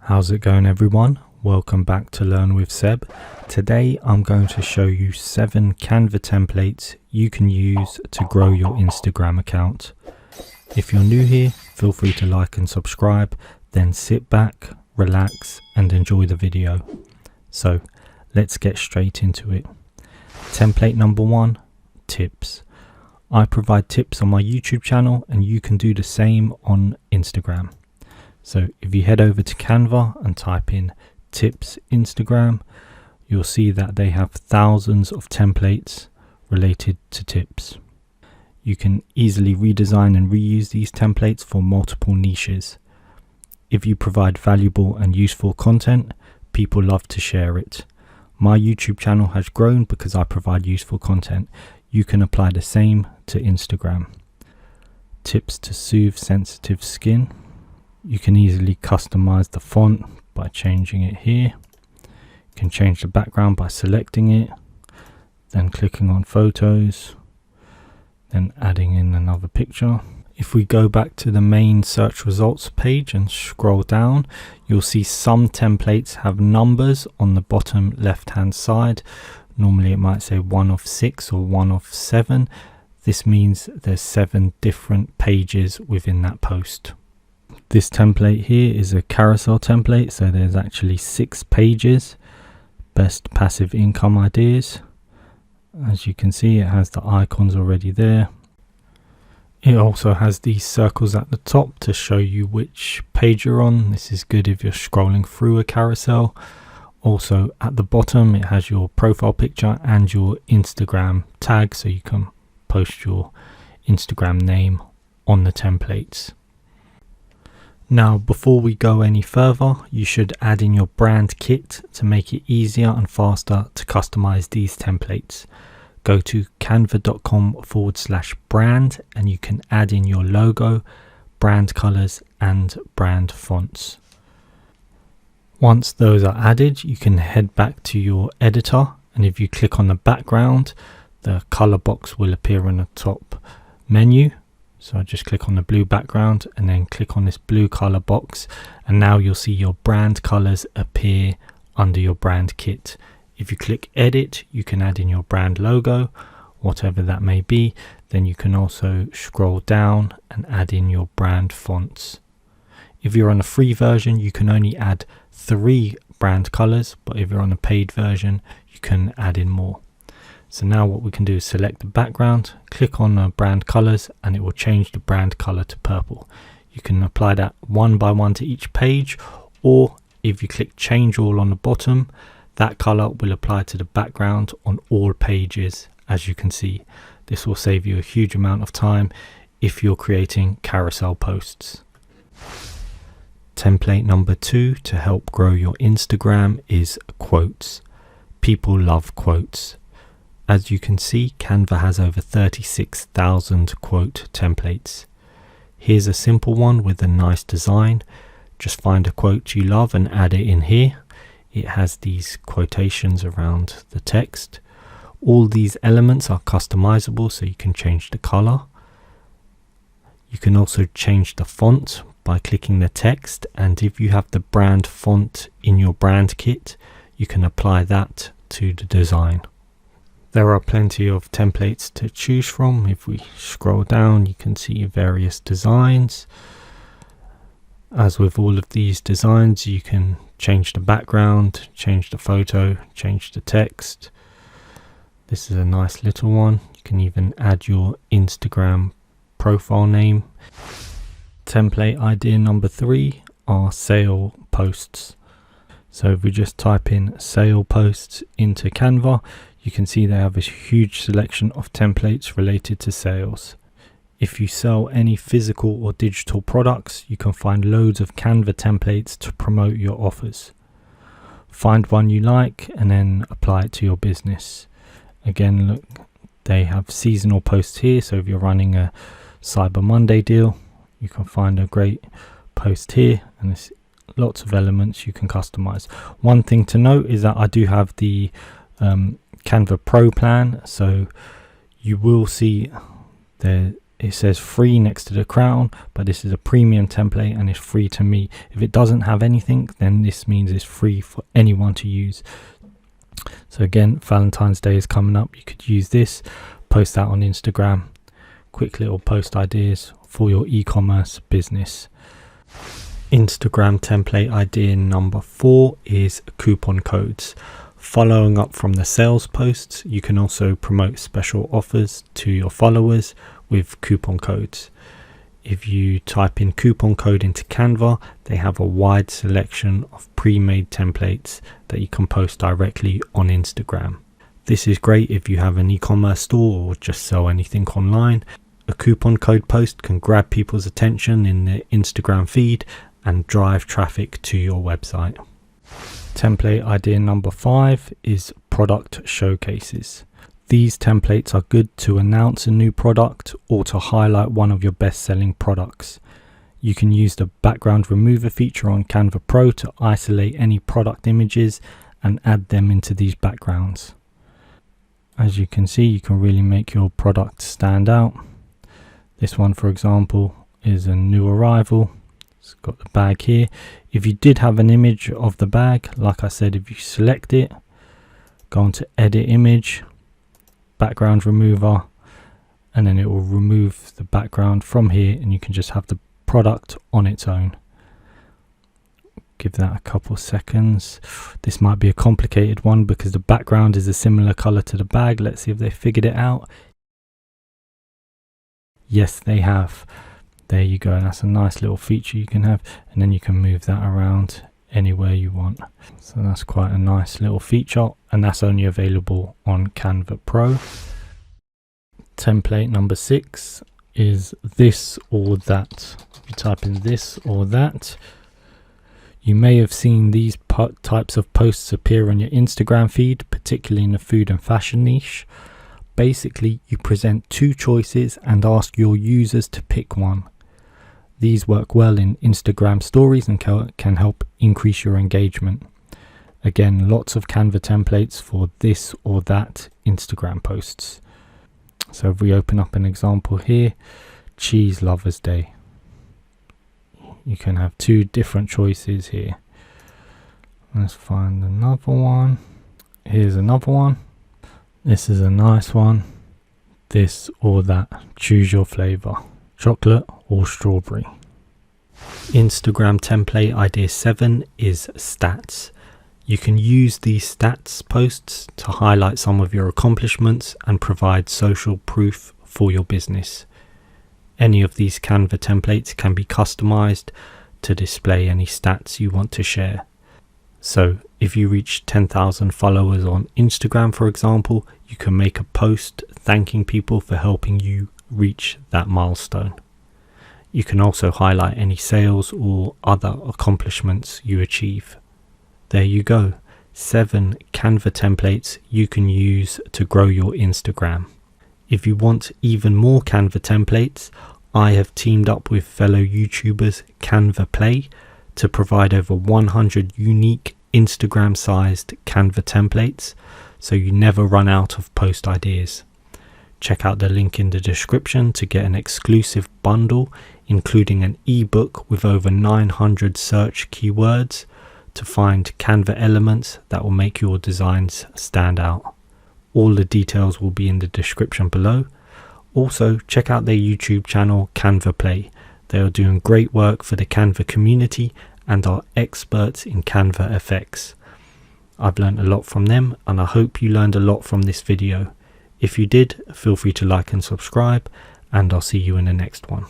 How's it going, everyone? Welcome back to Learn with Seb. Today I'm going to show you 7 Canva templates you can use to grow your Instagram account. If you're new here, feel free to like and subscribe, then sit back, relax and enjoy the video. So let's get straight into it. Template number 1, tips. I provide tips on my YouTube channel and you can do the same on Instagram. So if you head over to Canva and type in tips Instagram, you'll see that they have thousands of templates related to tips. You can easily redesign and reuse these templates for multiple niches. If you provide valuable and useful content, people love to share it. My YouTube channel has grown because I provide useful content. You can apply the same to Instagram. Tips to soothe sensitive skin. You can easily customize the font by changing it here. You can change the background by selecting it, then clicking on photos, then adding in another picture. If we go back to the main search results page and scroll down, you'll see some templates have numbers on the bottom left hand side. Normally it might say 1 of 6 or 1 of 7. This means there's 7 different pages within that post. This template here is a carousel template, so there's actually 6 pages. Best passive income ideas. As you can see, it has the icons already there. It also has these circles at the top to show you which page you're on. This is good if you're scrolling through a carousel. Also at the bottom it has your profile picture and your Instagram tag, so you can post your Instagram name on the templates. Now before we go any further, you should add in your brand kit to make it easier and faster to customize these templates. Go to canva.com/brand and you can add in your logo, brand colors and brand fonts. Once those are added, you can head back to your editor, and if you click on the background, the color box will appear in the top menu. So I just click on the blue background and then click on this blue color box, and now you'll see your brand colors appear under your brand kit. If you click edit, you can add in your brand logo, whatever that may be. Then you can also scroll down and add in your brand fonts. If you're on a free version, you can only add 3 brand colors, but if you're on a paid version, you can add in more. So now what we can do is select the background, click on the brand colors, and it will change the brand color to purple. You can apply that one by one to each page, or if you click change all on the bottom, that color will apply to the background on all pages. As you can see, this will save you a huge amount of time if you're creating carousel posts. Template number 2 to help grow your Instagram is quotes. People love quotes. As you can see, Canva has over 36,000 quote templates. Here's a simple one with a nice design. Just find a quote you love and add it in here. It has these quotations around the text. All these elements are customizable, so you can change the color. You can also change the font by clicking the text, and if you have the brand font in your brand kit, you can apply that to the design. There are plenty of templates to choose from. If we scroll down, you can see various designs. As with all of these designs, you can change the background, change the photo, change the text. This is a nice little one. You can even add your Instagram profile name. Template idea number 3 are sale posts. So if we just type in sale posts into Canva, you can see they have a huge selection of templates related to sales. If you sell any physical or digital products, you can find loads of Canva templates to promote your offers. Find one you like and then apply it to your business. Again, look, they have seasonal posts here, so if you're running a Cyber Monday deal, you can find a great post here, and there's lots of elements you can customize. One thing to note is that I do have the Canva Pro plan, so you will see there it says free next to the crown, but this is a premium template and it's free to me. If it doesn't have anything, then this means it's free for anyone to use. So again, Valentine's Day is coming up. You could use this, post that on Instagram. Quick little post ideas for your e-commerce business. Instagram template idea number 4 is coupon codes. Following up from the sales posts, you can also promote special offers to your followers with coupon codes. If you type in coupon code into Canva, they have a wide selection of pre-made templates that you can post directly on Instagram. This is great if you have an e-commerce store or just sell anything online. A coupon code post can grab people's attention in the Instagram feed and drive traffic to your website. Template idea number 5 is product showcases. These templates are good to announce a new product or to highlight one of your best-selling products. You can use the background remover feature on Canva Pro to isolate any product images and add them into these backgrounds. As you can see, you can really make your product stand out. This one, for example, is a new arrival. It's got the bag here. If you did have an image of the bag, like I said, if you select it, go on to edit image, background remover, and then it will remove the background from here and you can just have the product on its own. Give that a couple seconds. This might be a complicated one because the background is a similar color to the bag. Let's see if they figured it out. Yes, they have. There you go. That's a nice little feature you can have, and then you can move that around anywhere you want. So that's quite a nice little feature, and that's only available on Canva Pro. Template number 6 is this or that. If you type in this or that, you may have seen these types of posts appear on your Instagram feed, particularly in the food and fashion niche. Basically, you present 2 choices and ask your users to pick one. These work well in Instagram stories and can help increase your engagement. Again, lots of Canva templates for this or that Instagram posts. So if we open up an example here, Cheese Lovers Day. You can have 2 different choices here. Let's find another one. Here's another one. This is a nice one. This or that. Choose your flavor. Chocolate or strawberry. Instagram template idea 7 is stats. You can use these stats posts to highlight some of your accomplishments and provide social proof for your business. Any of these Canva templates can be customized to display any stats you want to share. So if you reach 10,000 followers on Instagram, for example, you can make a post thanking people for helping you reach that milestone. You can also highlight any sales or other accomplishments you achieve. There you go, 7 Canva templates you can use to grow your Instagram. If you want even more Canva templates, I have teamed up with fellow YouTubers Canva Play to provide over 100 unique Instagram-sized Canva templates, so you never run out of post ideas. Check out the link in the description to get an exclusive bundle, including an ebook with over 900 search keywords to find Canva elements that will make your designs stand out. All the details will be in the description below. Also, check out their YouTube channel Canva Play. They are doing great work for the Canva community and are experts in Canva effects. I've learned a lot from them, and I hope you learned a lot from this video. If you did, feel free to like and subscribe, and I'll see you in the next one.